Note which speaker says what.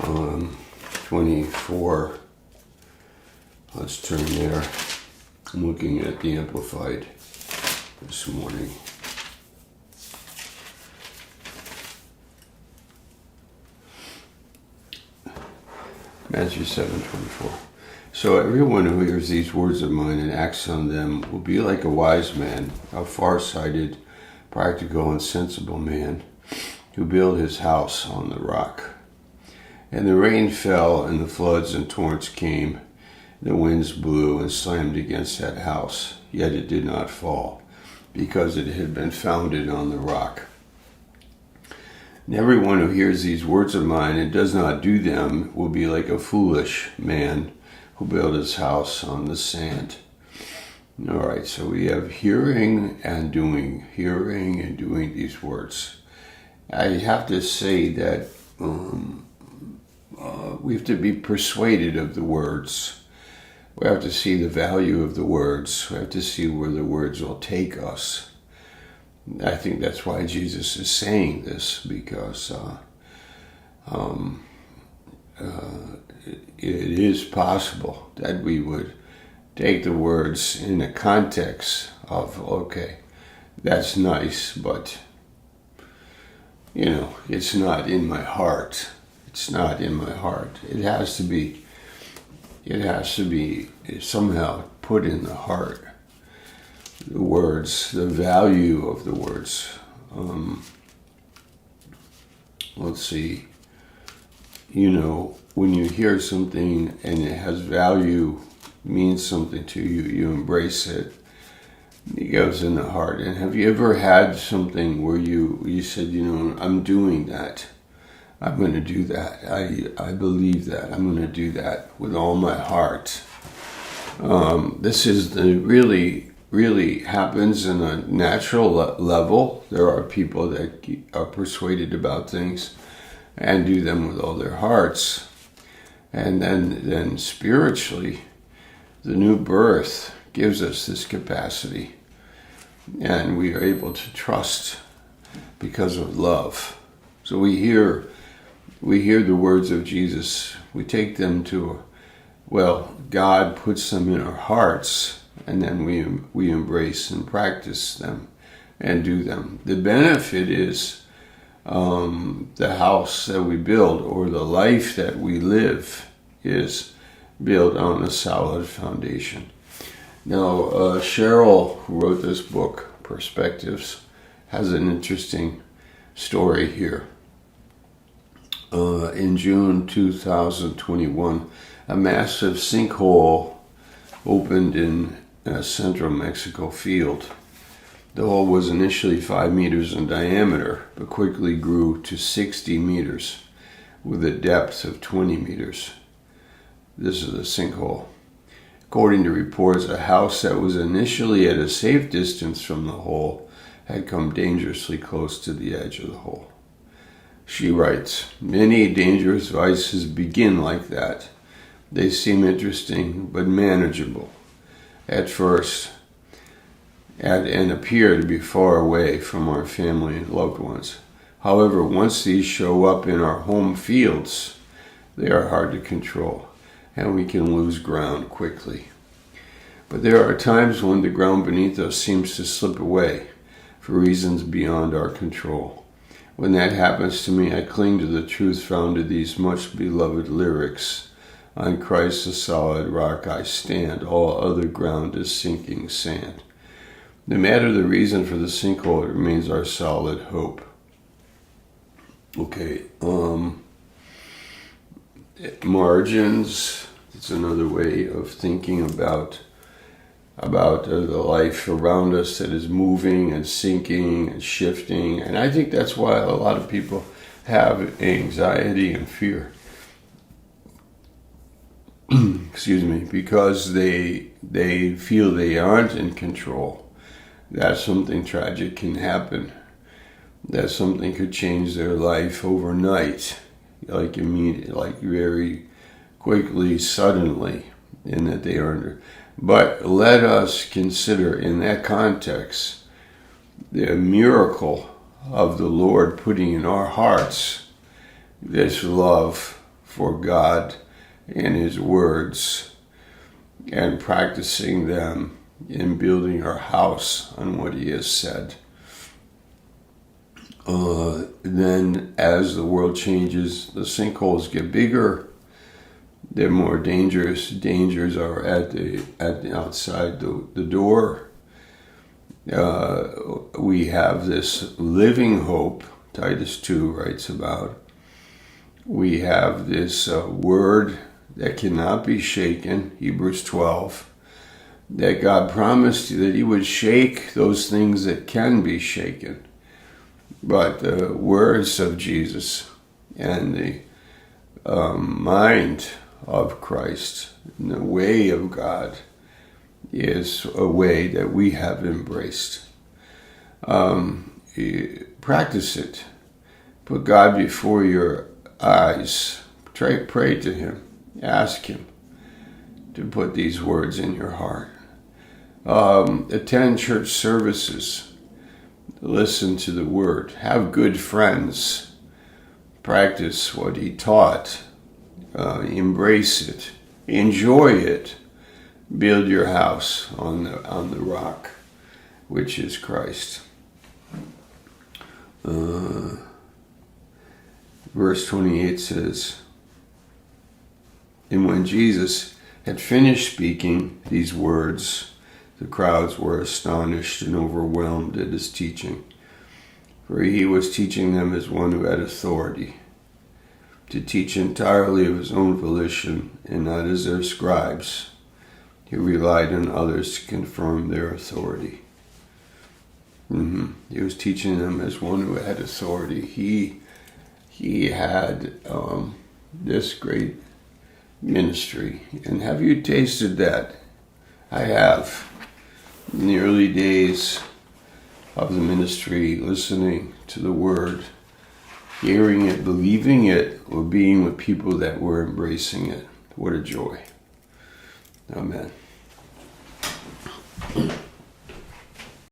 Speaker 1: 24. Let's turn there. I'm looking at the Amplified this morning. Matthew 7:24. So everyone who hears these words of mine and acts on them will be like a wise man, a far-sighted, practical, and sensible man who built his house on the rock. And the rain fell, and the floods and torrents came. The winds blew and slammed against that house, yet it did not fall, because it had been founded on the rock. And everyone who hears these words of mine and does not do them will be like a foolish man who built his house on the sand. All right, so we have hearing and doing these words. I have to say that we have to be persuaded of the words. We have to see the value of the words. We have to see where the words will take us. I think that's why Jesus is saying this, because it is possible that we would take the words in the context of, okay, that's nice, but, it's not in my heart. It's not in my heart. It has to be somehow put in the heart. The words, the value of the words. Let's see. When you hear something and it has value, means something to you, you embrace it. It goes in the heart. And have you ever had something where you said, I'm doing that. I'm going to do that. I believe that. I'm going to do that with all my heart. This is really happens in a natural level. There are people that are persuaded about things and do them with all their hearts. And then spiritually, the new birth gives us this capacity. And we are able to trust because of love. So we hear the words of Jesus. We take them to, God puts them in our hearts, and then we embrace and practice them and do them. The benefit is the house that we build, or the life that we live, is built on a solid foundation. Now, Cheryl, who wrote this book, Perspectives, has an interesting story here. In June 2021, a massive sinkhole opened in a central Mexico field. The hole was initially 5 meters in diameter, but quickly grew to 60 meters with a depth of 20 meters. This is a sinkhole. According to reports, a house that was initially at a safe distance from the hole had come dangerously close to the edge of the hole. She writes, "Many dangerous vices begin like that. They seem interesting but manageable at first and appear to be far away from our family and loved ones. However, once these show up in our home fields, they are hard to control, and we can lose ground quickly. But there are times when the ground beneath us seems to slip away for reasons beyond our control. When that happens to me, I cling to the truth found in these much beloved lyrics. On Christ the solid rock I stand, all other ground is sinking sand. No matter the reason for the sinkhole, it remains our solid hope." Okay, margins, it's another way of thinking about the life around us that is moving and sinking and shifting. And I think that's why a lot of people have anxiety and fear. Excuse me, because they feel they aren't in control. That something tragic can happen. That something could change their life overnight, like very quickly, suddenly, and that they are under. But let us consider in that context the miracle of the Lord putting in our hearts this love before God and His words and practicing them in building our house on what He has said. Then as the world changes, the sinkholes get bigger. They're more dangerous. Dangers are at the outside the door. We have this living hope, Titus 2 writes about. We have this word that cannot be shaken, Hebrews 12, that God promised that He would shake those things that can be shaken. But the words of Jesus and the mind of Christ and the way of God is a way that we have embraced. Practice it. Put God before your eyes. Pray to Him. Ask Him to put these words in your heart. Attend church services. Listen to the Word. Have good friends. Practice what He taught. Embrace it. Enjoy it. Build your house on the rock, which is Christ. Verse 28 says, "And when Jesus had finished speaking these words, the crowds were astonished and overwhelmed at His teaching, for He was teaching them as one who had authority, to teach entirely of His own volition and not as their scribes. He relied on others to confirm their authority." He was teaching them as one who had authority. He had this great ministry. And have you tasted that? I have. In the early days of the ministry, listening to the Word, hearing it, believing it, or being with people that were embracing it. What a joy. Amen.